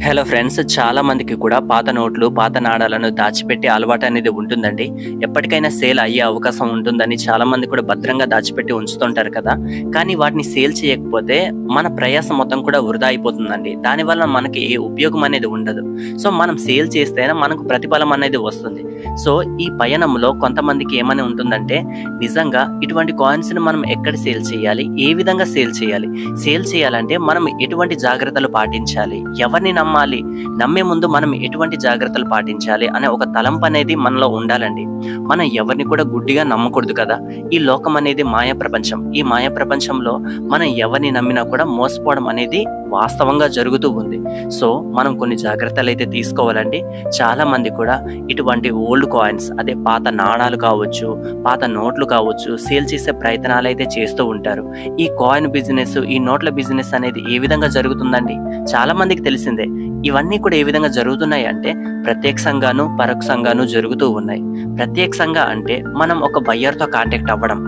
Hello friends, చాలా మందికి కూడా పాత నోట్లు, పాత నాణాలను దాచిపెట్టే అలవాటు అనేది ఉంటుందండి. ఎప్పటికైనా సేల్ అయ్యే అవకాశం ఉంటుందని చాలా మంది కూడా భద్రంగా దాచిపెట్టి ఉంచుతుంటారు కదా. కానీ వాటిని సేల్ చేయకపోతే మన ప్రయాసం మొత్తం కూడా వృధా అయిపోతుందండి. దానివల్ల మనకి ఏ ఉపయోగం అనేది ఉండదు. సో మనం సేల్ చేస్తేనే మనకు ప్రతిఫలం అనేది వస్తుంది. సో ఈ పయనంలో కొంతమందికి ఏమని ఉంటుందంటే, నిజంగా ఇటువంటి కాయిన్స్ ని మనం ఎక్కడ సేల్ చేయాలి, ఏ విధంగా సేల్ చేయాలి, సేల్ చేయాలంటే మనం ఎటువంటి జాగ్రత్తలు పాటించాలి, ఎవరిని నమ్మాలి, నమ్మే ముందు మనం ఎటువంటి జాగ్రత్తలు పాటించాలి అనే ఒక తలంపు అనేది మనలో ఉండాలండి. మనం ఎవరిని కూడా గుడ్డిగా నమ్మకూడదు కదా. ఈ లోకం అనేది మాయ ప్రపంచం. ఈ మాయ ప్రపంచంలో మనం ఎవరిని నమ్మినా కూడా మోసపోవడం అనేది వాస్తవంగా జరుగుతూ ఉంది. సో మనం కొన్ని జాగ్రత్తలు అయితే తీసుకోవాలండి. చాలా మంది కూడా ఇటువంటి ఓల్డ్ కాయిన్స్, అదే పాత నాణాలు కావచ్చు, పాత నోట్లు కావచ్చు, సేల్ చేసే ప్రయత్నాలు అయితే చేస్తూ ఉంటారు. ఈ కాయిన్ బిజినెస్, ఈ నోట్ల బిజినెస్ అనేది ఏ విధంగా జరుగుతుందండి చాలా మందికి తెలిసిందే. ఇవన్నీ కూడా ఏ విధంగా జరుగుతున్నాయి అంటే, ప్రత్యక్షంగాను పరోక్షంగాను జరుగుతూ ఉన్నాయి. ప్రత్యక్షంగా అంటే మనం ఒక బయ్యర్తో కాంటాక్ట్ అవ్వడం,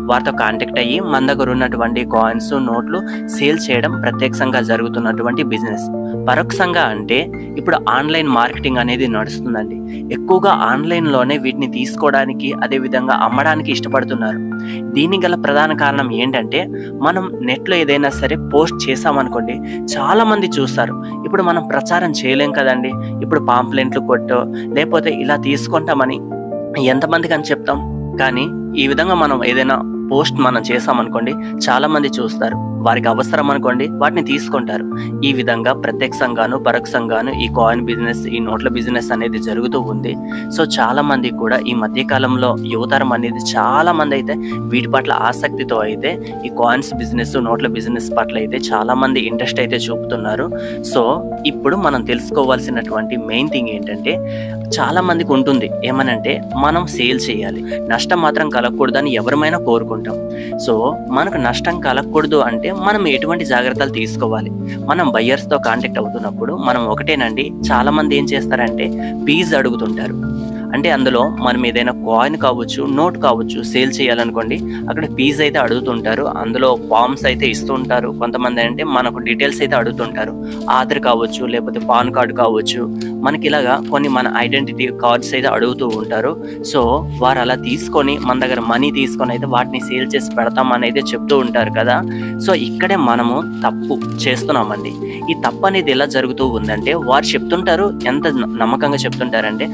వారితో కాంటాక్ట్ అయ్యి మన దగ్గర ఉన్నటువంటి కాయిన్స్, నోట్లు సేల్ చేయడం ప్రత్యక్షంగా జరుగుతున్నటువంటి బిజినెస్. పరోక్షంగా అంటే ఇప్పుడు ఆన్లైన్ మార్కెటింగ్ అనేది నడుస్తుందండి. ఎక్కువగా ఆన్లైన్లోనే వీటిని తీసుకోవడానికి, అదే విధంగా అమ్మడానికి ఇష్టపడుతున్నారు. దీనికి గల ప్రధాన కారణం ఏంటంటే, మనం నెట్లో ఏదైనా సరే పోస్ట్ చేసామనుకోండి, చాలా మంది చూస్తారు. ఇప్పుడు మనం ప్రచారం చేయలేం కదండి. ఇప్పుడు పాంప్లెంట్లు కొట్టో లేకపోతే ఇలా తీసుకుంటామని ఎంతమందికి అని చెప్తాం. కానీ ఈ విధంగా మనం ఏదైనా పోస్ట్ మనం చేసామనుకోండి, చాలా మంది చూస్తారు. వారికి అవసరం అనుకోండి, వాటిని తీసుకుంటారు. ఈ విధంగా ప్రత్యక్షంగాను పరోక్షంగాను ఈ కాయిన్ బిజినెస్, ఈ నోట్ల బిజినెస్ అనేది జరుగుతూ ఉంది. సో చాలా మంది కూడా ఈ మధ్య కాలంలో యువతరం అనేది చాలా మంది అయితే వీటి పట్ల ఆసక్తితో అయితే ఈ కాయిన్స్ బిజినెస్, నోట్ల బిజినెస్ పట్ల అయితే చాలా మంది ఇంట్రెస్ట్ అయితే చూపుతున్నారు. సో ఇప్పుడు మనం తెలుసుకోవాల్సినటువంటి మెయిన్ థింగ్ ఏంటంటే, చాలా మందికి ఉంటుంది ఏమనంటే, మనం సేల్ చేయాలి, నష్టం మాత్రం కలగకూడదని ఎవరమైనా కోరుకుంటాం. సో మనకు నష్టం కలగకూడదు అంటే మనం ఎటువంటి జాగ్రత్తలు తీసుకోవాలి? మనం బయ్యర్స్తో కాంటాక్ట్ అవుతున్నప్పుడు మనం ఒకటేనండి, చాలా మంది ఏం చేస్తారంటే ఫీజు అడుగుతుంటారు. అంటే అందులో మనం ఏదైనా కాయిన్ కావచ్చు, నోట్ కావచ్చు సేల్ చేయాలనుకోండి, అక్కడ ఫీజు అయితే అడుగుతుంటారు. అందులో ఫామ్స్ అయితే ఇస్తుంటారు. కొంతమంది అంటే మనకు డీటెయిల్స్ అయితే అడుగుతుంటారు. ఆధార్ కావచ్చు, లేకపోతే పాన్ కార్డు కావచ్చు, మనకి ఇలాగా కొన్ని మన ఐడెంటిటీ కార్డ్స్ అయితే అడుగుతూ ఉంటారు. సో వారు అలా తీసుకొని మన దగ్గర మనీ తీసుకొని అయితే వాటిని సేల్ చేసి పెడతామని అయితే చెప్తూ ఉంటారు కదా. సో ఇక్కడే మనము తప్పు చేస్తున్నామండి. ఈ తప్పు అనేది ఎలా జరుగుతూ ఉందంటే, వారు చెప్తుంటారు, ఎంత నమ్మకంగా చెప్తుంటారంటే,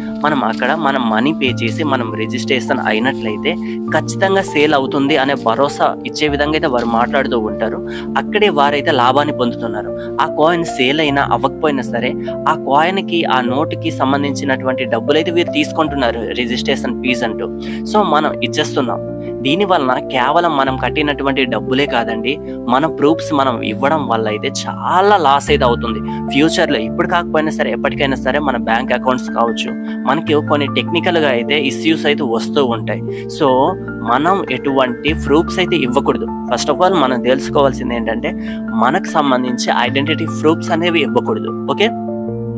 మనం మనీ పే చేసి మనం రిజిస్ట్రేషన్ అయినట్లయితే ఖచ్చితంగా సేల్ అవుతుంది అనే భరోసా ఇచ్చే విధంగా అయితే వారు మాట్లాడుతూ ఉంటారు. అక్కడే వారైతే లాభాన్ని పొందుతున్నారు. ఆ కాయిన్ సేల్ అయినా అవ్వకపోయినా సరే, ఆ కాయిన్కి, ఆ నోటుకి సంబంధించినటువంటి డబ్బులు అయితే వీరు తీసుకుంటున్నారు, రిజిస్ట్రేషన్ ఫీజు అంటూ. సో మనం ఇచ్చేస్తున్నాం. దీనివలన కేవలం మనం కట్టినటువంటి డబ్బులే కాదండి, మన ప్రూఫ్స్ మనం ఇవ్వడం వల్ల అయితే చాలా లాస్ అయితే అవుతుంది. ఫ్యూచర్లో ఇప్పుడు కాకపోయినా సరే, ఎప్పటికైనా సరే మన బ్యాంక్ అకౌంట్స్ కావచ్చు, మనకి కొన్ని టెక్నికల్గా అయితే ఇష్యూస్ అయితే వస్తూ ఉంటాయి. సో మనం ఎటువంటి ప్రూఫ్స్ అయితే ఇవ్వకూడదు. ఫస్ట్ ఆఫ్ ఆల్ మనం తెలుసుకోవాల్సింది ఏంటంటే, మనకు సంబంధించి ఐడెంటిటీ ప్రూఫ్స్ అనేవి ఇవ్వకూడదు. ఓకే.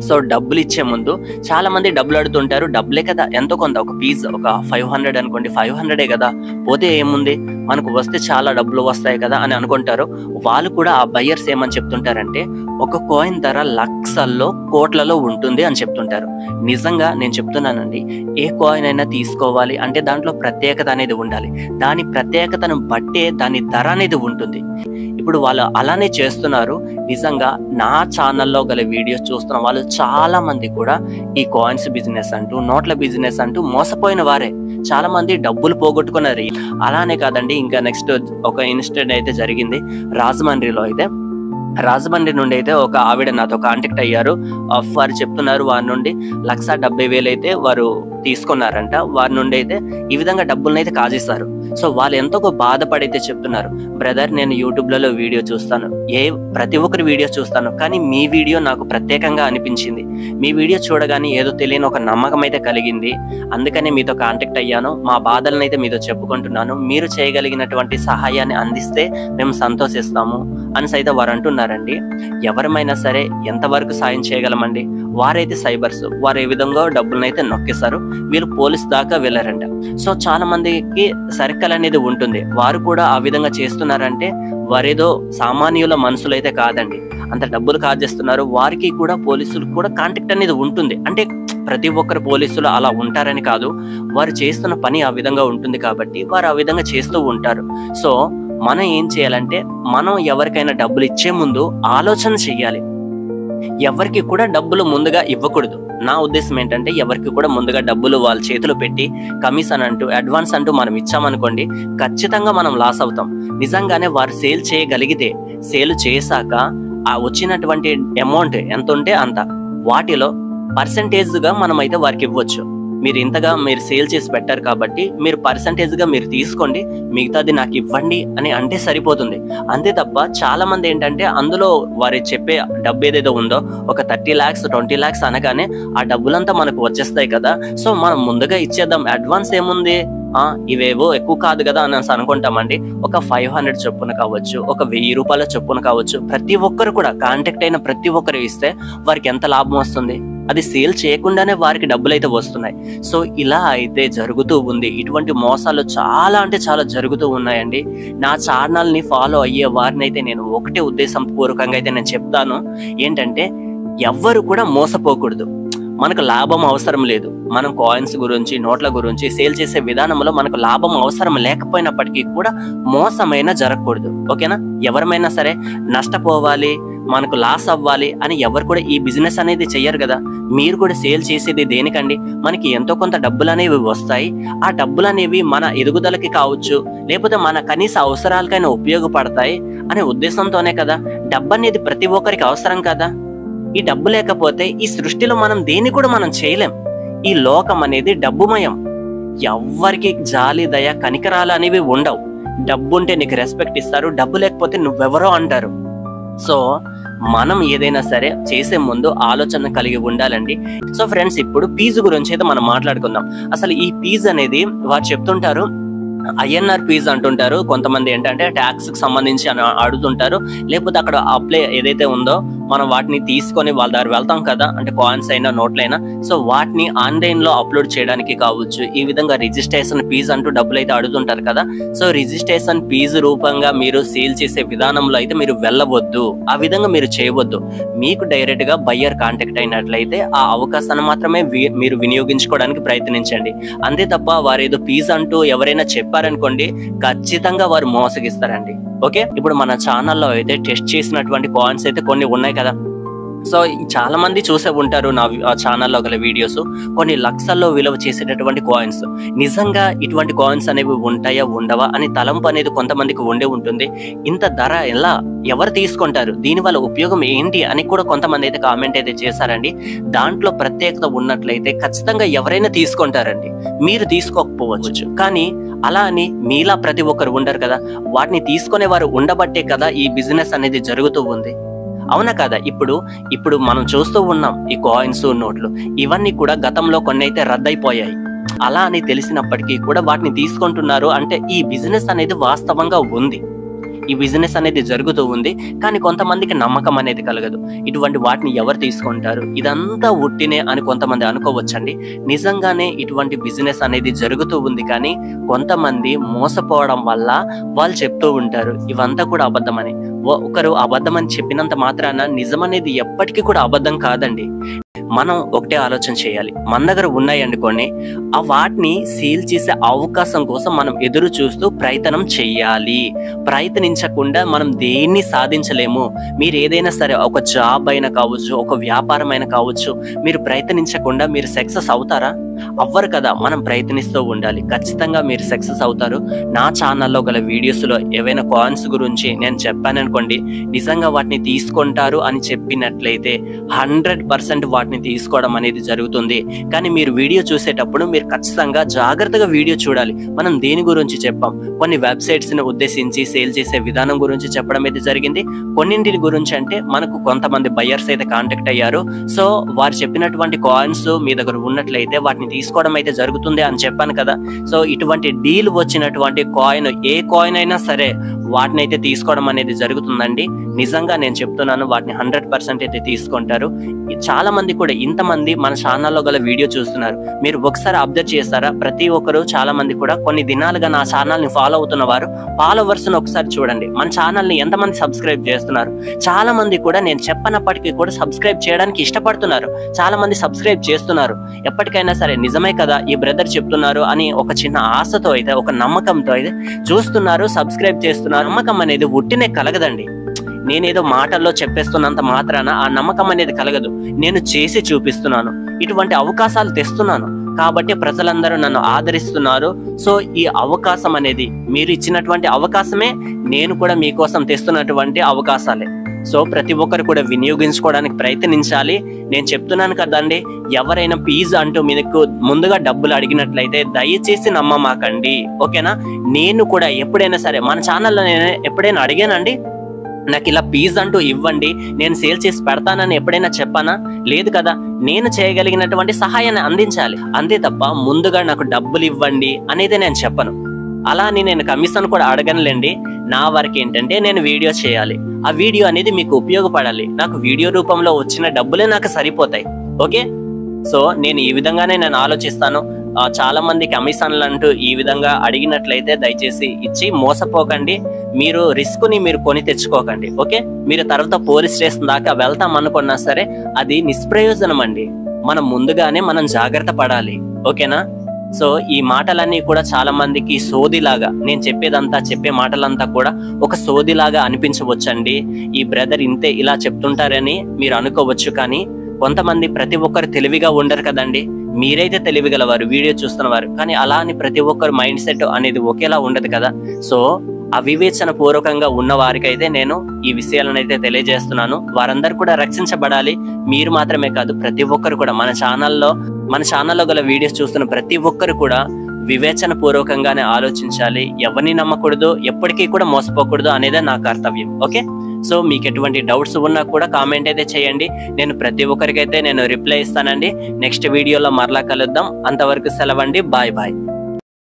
సో డబ్బులు ఇచ్చే ముందు చాలా మంది డబ్బులు అడుగుతుంటారు. డబ్బులే కదా, ఎంతో కొంత, ఒక ఫీజు ఒక 500 అనుకోండి, 500 కదా, పోతే ఏముంది, మనకు వస్తే చాలా డబ్బులు వస్తాయి కదా అని అనుకుంటారు. వాళ్ళు కూడా, ఆ బయ్యర్స్ ఏమని చెప్తుంటారంటే, ఒక కాయిన్ ధర లక్షల్లో, కోట్లలో ఉంటుంది అని చెప్తుంటారు. నిజంగా నేను చెప్తున్నానండి, ఏ కాయిన్ అయినా తీసుకోవాలి అంటే దాంట్లో ప్రత్యేకత అనేది ఉండాలి. దాని ప్రత్యేకతను బట్టే దాని ధర అనేది ఉంటుంది. ఇప్పుడు వాళ్ళు అలానే చేస్తున్నారు. నిజంగా నా ఛానల్లో గల వీడియోస్ చూస్తున్న వాళ్ళు చాలా మంది కూడా ఈ కాయిన్స్ బిజినెస్ అంటూ, నోట్ల బిజినెస్ అంటూ మోసపోయిన వారే. చాలా మంది డబ్బులు పోగొట్టుకున్నారు. అలానే కాదండి, ఇంకా నెక్స్ట్ ఒక ఇన్సిడెంట్ అయితే జరిగింది రాజమండ్రిలో. అయితే రాజమండ్రి నుండి అయితే ఒక ఆవిడ నాతో కాంటాక్ట్ అయ్యారు. వారు చెప్తున్నారు, వారి నుండి 1,70,000 అయితే వారు తీసుకున్నారంట. వారి నుండి అయితే ఈ విధంగా డబ్బులను అయితే కాజేస్తారు. సో వాళ్ళు ఎంతో బాధపడైతే చెప్తున్నారు, బ్రదర్ నేను యూట్యూబ్లలో వీడియో చూస్తాను, ప్రతి ఒక్కరి వీడియో చూస్తాను, కానీ మీ వీడియో నాకు ప్రత్యేకంగా అనిపించింది. మీ వీడియో చూడగానే ఏదో తెలియని ఒక నమ్మకం అయితే కలిగింది. అందుకనే మీతో కాంటాక్ట్ అయ్యాను. మా బాధలను అయితే మీతో చెప్పుకుంటున్నాను. మీరు చేయగలిగినటువంటి సహాయాన్ని అందిస్తే మేము సంతోషిస్తాము అని అయితే వారు అంటున్నారండి. ఎవరమైనా సరే ఎంతవరకు సాయం చేయగలమండి? వారైతే సైబర్స్, వారు ఏ విధంగా డబ్బులను అయితే నొక్కేస్తారు. వీళ్ళు పోలీస్ దాకా వెళ్ళారంట. సో చాలా మందికి సర్కిల్ అనేది ఉంటుంది. వారు కూడా ఆ విధంగా చేస్తున్నారంటే వారేదో సామాన్యుల మనుషులైతే కాదండి. అంత డబ్బులు కాజేస్తున్నారు, వారికి కూడా పోలీసులకు కూడా కాంటాక్ట్ అనేది ఉంటుంది. అంటే ప్రతి ఒక్కరు పోలీసులు అలా ఉంటారని కాదు, వారు చేస్తున్న పని ఆ విధంగా ఉంటుంది కాబట్టి వారు ఆ విధంగా చేస్తూ ఉంటారు. సో మనం ఏం చేయాలంటే, మనం ఎవరికైనా డబ్బులు ఇచ్చే ముందు ఆలోచన చెయ్యాలి. ఎవరికి కూడా డబ్బులు ముందుగా ఇవ్వకూడదు. నా ఉద్దేశం ఏంటంటే, ఎవరికి కూడా ముందుగా డబ్బులు వాళ్ళ చేతిలో పెట్టి కమిషన్ అంటూ అడ్వాన్స్ అంటూ మనం ఇచ్చామనుకోండి, ఖచ్చితంగా మనం లాస్ అవుతాం. నిజంగానే వారు సేల్ చేయగలిగితే, సేల్ చేశాక ఆ వచ్చినటువంటి అమౌంట్ ఎంత ఉంటే అంత, వాటిలో పర్సెంటేజ్గా మనం అయితే వారికి ఇవ్వచ్చు. మీరు ఇంతగా మీరు సేల్ చేసి పెట్టారు కాబట్టి మీరు పర్సెంటేజ్గా మీరు తీసుకోండి, మిగతాది నాకు ఇవ్వండి అని అంటే సరిపోతుంది. అంతే తప్ప చాలా మంది ఏంటంటే, అందులో వారి చెప్పే డబ్బు ఏదైతే ఉందో ఒక 30 lakhs 20 lakhs అనగానే ఆ డబ్బులంతా మనకు వచ్చేస్తాయి కదా, సో మనం ముందుగా ఇచ్చేద్దాం, అడ్వాన్స్ ఏముంది, ఇవేవో ఎక్కువ కాదు కదా అని అనుకుంటామండి. ఒక 500 చొప్పున కావచ్చు, ఒక 1000 రూపాయల చొప్పున కావచ్చు, ప్రతి ఒక్కరు కూడా కాంటాక్ట్ అయిన ప్రతి ఒక్కరు ఇస్తే వారికి ఎంత లాభం వస్తుంది? అది సేల్ చేయకుండానే వారికి డబ్బులు అయితే వస్తున్నాయి. సో ఇలా అయితే జరుగుతూ ఉంది. ఇటువంటి మోసాలు చాలా అంటే చాలా జరుగుతూ ఉన్నాయండి. నా ఛానల్ని ఫాలో అయ్యే వారిని అయితే నేను ఒకటే ఉద్దేశపూర్వకంగా అయితే నేను చెప్తాను, ఏంటంటే ఎవ్వరు కూడా మోసపోకూడదు. మనకు లాభం అవసరం లేదు. మనం కాయిన్స్ గురించి, నోట్ల గురించి సేల్ చేసే విధానంలో మనకు లాభం అవసరం లేకపోయినప్పటికీ కూడా మోసమైనా జరగకూడదు. ఓకేనా? ఎవరమైనా సరే నష్టపోవాలి, మనకు లాస్ అవ్వాలి అని ఎవరు కూడా ఈ బిజినెస్ అనేది చెయ్యరు కదా. మీరు కూడా సేల్ చేసేది దేనికండి? మనకి ఎంతో కొంత డబ్బులు అనేవి వస్తాయి. ఆ డబ్బులు అనేవి మన ఎదుగుదలకి కావచ్చు, లేకపోతే మన కనీస అవసరాలకైనా ఉపయోగపడతాయి అనే ఉద్దేశంతోనే కదా. డబ్బు అనేది ప్రతి ఒక్కరికి అవసరం కదా. ఈ డబ్బు లేకపోతే ఈ సృష్టిలో మనం దేన్ని కూడా మనం చేయలేం. ఈ లోకం అనేది డబ్బుమయం. ఎవ్వరికి జాలి, దయ, కనికరాలు అనేవి ఉండవు. డబ్బు ఉంటే నీకు రెస్పెక్ట్ ఇస్తారు, డబ్బు లేకపోతే నువ్వెవరో అంటారు. సో మనం ఏదైనా సరే చేసే ముందు ఆలోచన కలిగి ఉండాలండి. సో ఫ్రెండ్స్, ఇప్పుడు ఫీజు గురించి అయితే మనం మాట్లాడుకుందాం. అసలు ఈ ఫీజు అనేది వారు చెప్తుంటారు, INR ఫీజు అంటుంటారు. కొంతమంది ఏంటంటే ట్యాక్స్ కి సంబంధించి అని అడుగుతుంటారు. లేకపోతే అక్కడ అప్లై ఏదైతే ఉందో మనం వాటిని తీసుకొని వాళ్ళ దగ్గర వెళ్తాం కదా, అంటే కాయిన్స్ అయినా నోట్లైనా, సో వాటిని ఆన్లైన్ లో అప్లోడ్ చేయడానికి కావచ్చు, ఈ విధంగా రిజిస్ట్రేషన్ ఫీజు అంటూ డబ్బులు అయితే అడుగుతుంటారు కదా. సో రిజిస్ట్రేషన్ ఫీజు రూపంగా మీరు సేల్ చేసే విధానంలో అయితే మీరు వెళ్ళవద్దు, ఆ విధంగా మీరు చేయవద్దు. మీకు డైరెక్ట్ గా బయ్యర్ కాంటాక్ట్ అయినట్లయితే ఆ అవకాశాన్ని మాత్రమే మీరు వినియోగించుకోవడానికి ప్రయత్నించండి. అంతే తప్ప వారు ఏదో ఫీజు అంటూ ఎవరైనా చెప్పారనుకోండి, ఖచ్చితంగా వారు మోసగిస్తారండి. ఓకే, ఇప్పుడు మన ఛానల్లో అయితే టెస్ట్ చేసినటువంటి కాయిన్స్ అయితే కొన్ని ఉన్నాయి కదా. సో చాలా మంది చూసే ఉంటారు నా ఛానల్లో గల వీడియోస్, కొన్ని లక్షల్లో విలువ చేసేటటువంటి కాయిన్స్. నిజంగా ఇటువంటి కాయిన్స్ అనేవి ఉంటాయా ఉండవా అని తలంపు అనేది కొంతమందికి ఉండే ఉంటుంది. ఇంత ధర ఎలా, ఎవరు తీసుకుంటారు, దీనివల్ల ఉపయోగం ఏంటి అని కూడా కొంతమంది అయితే కామెంట్ అయితే చేశారండి. దాంట్లో ప్రత్యేకత ఉన్నట్లయితే ఖచ్చితంగా ఎవరైనా తీసుకుంటారండి. మీరు తీసుకోకపోవచ్చు, కానీ అలా అని మీలా ప్రతి ఒక్కరు ఉండరు కదా. వాటిని తీసుకునే వారు ఉండబట్టే కదా ఈ బిజినెస్ అనేది జరుగుతూ ఉంది. అవునా కదా? ఇప్పుడు మనం చూస్తూ ఉన్నాం, ఈ కాయిన్స్, నోట్లు ఇవన్నీ కూడా గతంలో కొన్ని అయితే రద్దయిపోయాయి. అలా అని తెలిసినప్పటికీ కూడా వాటిని తీసుకుంటున్నారు అంటే ఈ బిజినెస్ అనేది వాస్తవంగా ఉంది, ఈ బిజినెస్ అనేది జరుగుతూ ఉంది. కానీ కొంతమందికి నమ్మకం అనేది కలగదు. ఇటువంటి వాటిని ఎవరు తీసుకుంటారు, ఇదంతా ఉట్టినే అని కొంతమంది అనుకోవచ్చండి. నిజంగానే ఇటువంటి బిజినెస్ అనేది జరుగుతూ ఉంది, కానీ కొంతమంది మోసపోవడం వల్ల వాళ్ళు చెప్తూ ఉంటారు ఇవంతా కూడా అబద్ధమని. ఒకరు అబద్ధం అని చెప్పినంత మాత్రాన నిజం అనేది ఎప్పటికీ కూడా అబద్ధం కాదండి. మనం ఒకటే ఆలోచన చేయాలి, మన దగ్గర ఉన్నాయి అనుకోండి, ఆ వాటిని సేల్ చేసే అవకాశం కోసం మనం ఎదురు చూస్తూ ప్రయత్నం చెయ్యాలి. ప్రయత్నించకుండా మనం దేన్ని సాధించలేము. మీరు ఏదైనా సరే, ఒక జాబ్ అయినా కావచ్చు, ఒక వ్యాపారం అయినా కావచ్చు, మీరు ప్రయత్నించకుండా మీరు సక్సెస్ అవుతారా? అవ్వరు కదా. మనం ప్రయత్నిస్తూ ఉండాలి, ఖచ్చితంగా మీరు సక్సెస్ అవుతారు. నా ఛానల్లో గల వీడియోస్లో ఏవైనా కాయిన్స్ గురించి నేను చెప్పాననుకోండి, నిజంగా వాటిని తీసుకుంటారు అని చెప్పినట్లయితే 100% వాటిని తీసుకోవడం అనేది జరుగుతుంది. కానీ మీరు వీడియో చూసేటప్పుడు మీరు ఖచ్చితంగా జాగ్రత్తగా వీడియో చూడాలి. మనం దేని గురించి చెప్పాం, కొన్ని వెబ్సైట్స్ని ఉద్దేశించి సేల్ చేసే విధానం గురించి చెప్పడం అయితే జరిగింది. కొన్నింటిని గురించి అంటే మనకు కొంతమంది బయ్యర్స్ అయితే కాంటాక్ట్ అయ్యారు. సో వారు చెప్పినటువంటి కాయిన్స్ మీ దగ్గర ఉన్నట్లయితే వాటిని వాటిని తీసుకోవడం అయితే జరుగుతుంది అని చెప్పాను కదా. సో ఇటువంటి డీల్ వచ్చినటువంటి కాయిన్, ఏ కాయిన్ అయినా సరే వాటిని అయితే తీసుకోవడం అనేది జరుగుతుందండి. నిజంగా నేను చెప్తున్నాను, వాటిని 100% అయితే తీసుకుంటారు. చాలా మంది కూడా, ఇంతమంది మన ఛానల్లో గల వీడియో చూస్తున్నారు, మీరు ఒకసారి అబ్జర్వ్ చేస్తారా? ప్రతి ఒక్కరు, చాలా మంది కూడా కొన్ని దినాలుగా నా ఛానల్ని ఫాలో అవుతున్న వారు, ఫాలోవర్స్ ఒకసారి చూడండి, మన ఛానల్ని ఎంతమంది సబ్స్క్రైబ్ చేస్తున్నారు. చాలా మంది కూడా నేను చెప్పనప్పటికీ కూడా సబ్స్క్రైబ్ చేయడానికి ఇష్టపడుతున్నారు. చాలా మంది సబ్స్క్రైబ్ చేస్తున్నారు. ఎప్పటికైనా సరే నిజమే కదా ఈ బ్రదర్ చెప్తున్నారు అని ఒక చిన్న ఆశతో అయితే, ఒక నమ్మకంతో అయితే చూస్తున్నారు, సబ్స్క్రైబ్ చేస్తున్నారు. నమ్మకం అనేది ఉట్టినే కలగదండి. నేనేదో మాటల్లో చెప్పేస్తున్నంత మాత్రాన ఆ నమ్మకం అనేది కలగదు. నేను చేసి చూపిస్తున్నాను, ఇటువంటి అవకాశాలు తెస్తున్నాను కాబట్టి ప్రజలందరూ నన్ను ఆదరిస్తున్నారు. సో ఈ అవకాశం అనేది, మీరు ఇచ్చినటువంటి అవకాశమే నేను కూడా మీకోసం తెస్తున్నటువంటి అవకాశాలే. సో ప్రతి ఒక్కరు కూడా వినియోగించుకోవడానికి ప్రయత్నించాలి. నేను చెప్తున్నాను కదండి, ఎవరైనా ప్లీజ్ అంటూ మీకు ముందుగా డబ్బులు అడిగినట్లయితే దయచేసి నమ్మమాకండి, ఓకేనా? నేను కూడా ఎప్పుడైనా సరే మన ఛానల్లో నేను ఎప్పుడైనా అడిగానండి, నాకు ఇలా ప్లీజ్ అంటూ ఇవ్వండి, నేను సేల్ చేసి పెడతానని ఎప్పుడైనా చెప్పానా? లేదు కదా. నేను చేయగలిగినటువంటి సహాయాన్ని అందించాలి అంతే తప్ప ముందుగా నాకు డబ్బులు ఇవ్వండి అనేది నేను చెప్పను. అలా అని నేను కమిషన్ కూడా అడగనులేండి. నా వరకు ఏంటంటే నేను వీడియో చేయాలి, ఆ వీడియో అనేది మీకు ఉపయోగపడాలి. నాకు వీడియో రూపంలో వచ్చిన డబ్బులే నాకు సరిపోతాయి, ఓకే? సో నేను ఈ విధంగానే నేను ఆలోచిస్తాను. చాలా మంది కమిషన్లు అంటూ ఈ విధంగా అడిగినట్లయితే దయచేసి ఇచ్చి మోసపోకండి. మీరు రిస్క్ ని మీరు కొని తెచ్చుకోకండి, ఓకే? మీరు తర్వాత పోలీస్ స్టేషన్ దాకా వెళ్తాం అనుకున్నా సరే అది నిష్ప్రయోజనం అండి. మనం ముందుగానే మనం జాగ్రత్త పడాలి, ఓకేనా? సో ఈ మాటలన్నీ కూడా చాలా మందికి సోదిలాగా, నేను చెప్పే మాటలంతా కూడా ఒక సోదిలాగా అనిపించవచ్చండి. ఈ బ్రదర్ ఇంతే ఇలా చెప్తుంటారని మీరు అనుకోవచ్చు. కానీ కొంతమంది, ప్రతి ఒక్కరు తెలివిగా ఉండరు కదండి. మీరైతే తెలివిగలవారు, వీడియో చూస్తున్నవారు, కానీ అలా అని ప్రతి ఒక్కరు మైండ్ సెట్ అనేది ఒకేలా ఉండదు కదా. సో అవివేచన పూర్వకంగా ఉన్న వారికైతే నేను ఈ విషయాలను అయితే తెలియజేస్తున్నాను. వారందరూ కూడా రక్షించబడాలి. మీరు మాత్రమే కాదు, ప్రతి ఒక్కరు కూడా మన ఛానల్లో గల వీడియోస్ చూస్తున్న ప్రతి ఒక్కరు కూడా వివేచన పూర్వకంగానే ఆలోచించాలి. ఎవరిని నమ్మకూడదు, ఎప్పటికీ కూడా మోసపోకూడదు అనేదే నా కర్తవ్యం, ఓకే? సో మీకు ఎటువంటి డౌట్స్ ఉన్నా కూడా కామెంట్ అయితే చేయండి. నేను ప్రతి ఒక్కరికైతే నేను రిప్లై ఇస్తానండి. నెక్స్ట్ వీడియోలో మరలా కలుద్దాం. అంతవరకు సెలవండి. Bye bye.